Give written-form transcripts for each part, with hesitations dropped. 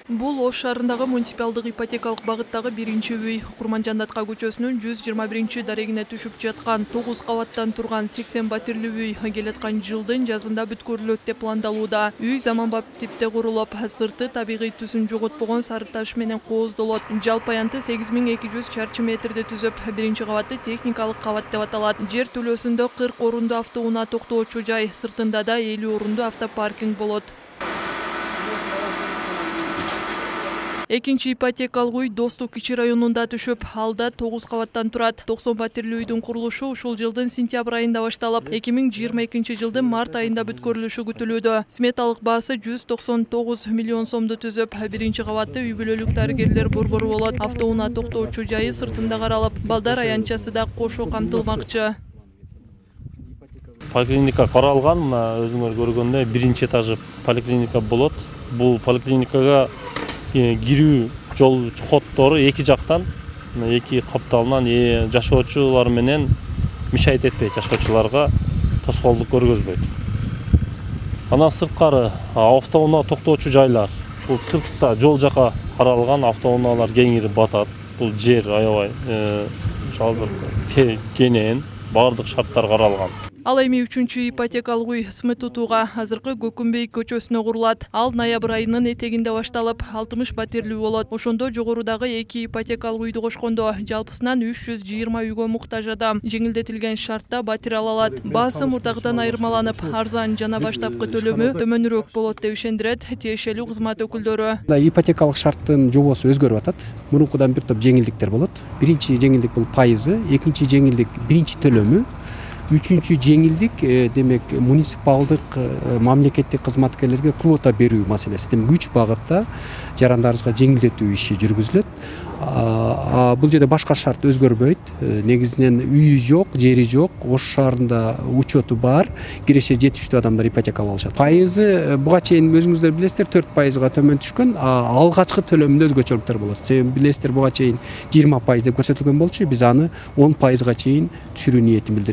Бул Ош шаарындагы муниципалдык ипотекалык багыттагы биринчи үй. Курманжандатка көчөсүнүн 121 дарегине түшүп жаткан 9 кабаттан турган 80 батирлүү үй келаткан жылдын жазында бүткөрүлөт деп пландалууда. Үй заманбап типте курулуп, сырты табигый түсүн жоготпогон сары таш менен кооздолот. Жалпы аянты 8200 чарчы метрде түзүп, биринчи кабатты техникалык кабат деп аталат. Жер төлөөсүндө 40 орундуу автоунаа токтоочу жай, сыртында да 50 орундуу автопаркинг болот. Экинчи ипотекалык үй Достук кичи районунда түшүп, алда 9 кабаттан турат. 90 батирлүү үйдүн курулушу ушул жылдын сентябрь айында башталып, 2022 жылдын март айында бүткөрүлүшү күтүлүүдө. Сметалык баасы 199 миллион сомду түзүп, биринчи кабатты үй бүлөлүк дарыгерлер борбору болот. Автоунаа токтоочу жайы сыртында каралып, балдар аянчасы да кошо камтылмакчы. Поликлиника каралган, мына өзүңөр көргөндөй биринчи этажы поликлиника болот. Бул поликлиникага кирүү жол ходдору эки жактан, эки капталынан жашоочулар менен мешайт этпейт, жашоочуларга тоскоолдук көргөзбөйт. Анан сырткары автоунаа токтоочу жайлар. Бул сыртта жол жака каралган, автоунаалар кеңири батат. Бул жер аябай кенен, баардык шарттар каралган. Ал эми 3-чү ипотекалык үй Смыт Тутууга азыркы Көкүмбей көчөсүнө курулат. Ал ноябрь айынын этегинде башталып, 60 батирлүү болот. Ошондо жогорудагы 2 ипотекалык үйдү кошкондо жалпысынан 320 үйгө муктаж адам жеңилдетилген шартта батир ала алат. Баасы мурдагыдан айырмаланып, арзан жана баштапкы төлөмү төмөнүрөөк болот деп ишендирет тиешелүү кызмат өкүлдөрү. Ипотекалык шарттын жобосу өзгөрүп атат. Мурункудан бир топ жеңилдиктер болот. Биринчи жеңилдик бул пайызы, экинчи жеңилдик биринчи төлөмү. Үчүнчү жеңилдик демек муниципалдык мамлекеттик кызматкерлерге квота берүү маселеси. Демек 3 багытта жарандарыбызга жеңилдетүү иши жүргүзүлөт. Бул жерде башка шарт өзгөрбөйт. Негизинен үйү жок, жери жок, Ош шаарында учету бар, киреше жетиштүү адамдар ипотека алышат. Пайызы буга чейин өзүңүздөр билесиздер 4%га төмөн түшкөн, алгачкы төлөмүндө өзгөчөлүктөр болот. Себеби билесиздер буга чейин 20% деп көрсөтүлгөн болчу, биз аны 10%га чейин түшүрүү ниетин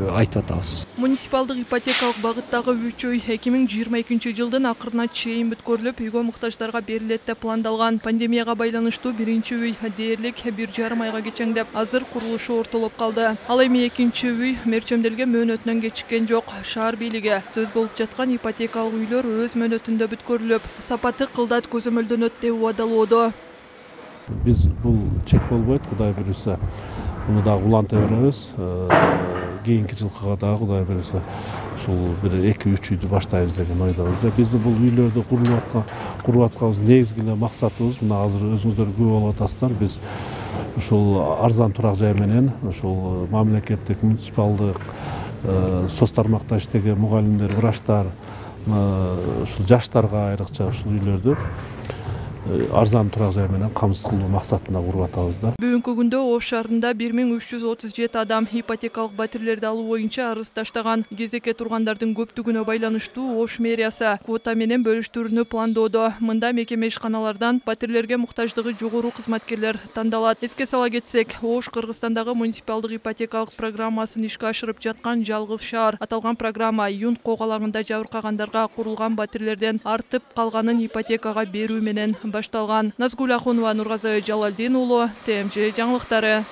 айтып атабыз. Муниципалдык ипотекалык багыттагы 3 үй 2022 жылдын акырына чейин бүткөрүлүп, үйгө муктаждарга берилет деп пландалган. Пандемияга байланыштуу биринчи үй дээрлик 1,5 айга кечеңдеп, азыр курулушу ортолоп калды. Ал эми экинчи үй мерчемделген мөөнөтүнөн кечиккен жок. Шаар бийлиги сөз болуп жаткан ипотекалык үйлөр өз мөөнөтүндө бүткөрүлүп, сапаты кылдат көзөмөлдөнөт деп убадалоодо. Биз бул чек болбойт, Кудай буюрса, муну дагы уланта беребиз. Кийинки жылкыга дагы Кудай буюрса, ушул бир 2-3 үйдү баштайбыз деген ойдобуз. Биздин бул үйлөрдү куруп атканыбыз негизги максатыбыз, мына азыр өзүңүздөр күбө болуп атасыздар, биз ушул арзан турак жай менен ушул мамлекеттик муниципалдык соц тармакта иштеген мугалимдер, врачтар, ушул жаштарга айрыкча ушул үйлөрдү арзан турак жай менен камсыз кылуу максатында куруп атабыз да. Бүгүнкү күндө Ош шаарында 1337 адам ипотекалык батирлерди алуу боюнча арыз таштаган. Кезекке тургандардын көптүгүнө байланыштуу Ош мэриясы квота менен бөлүштүрүүнү пландоодо. Мында мекеме ишканалардан батирлерге муктаждыгы жогору кызматкерлер тандалат. Эске сала кетсек, Ош Кыргызстандагы муниципалдык ипотекалык программасын ишке ашырып жаткан жалгыз шаар. Аталган программа июнь когалагында жабыркагандарга курулган батирлерден артып калганын ипотекага берүү менен башталган. Назгул Ахунова, Нургазы Жалалдин уулу, ТМЖ жаңылыктары.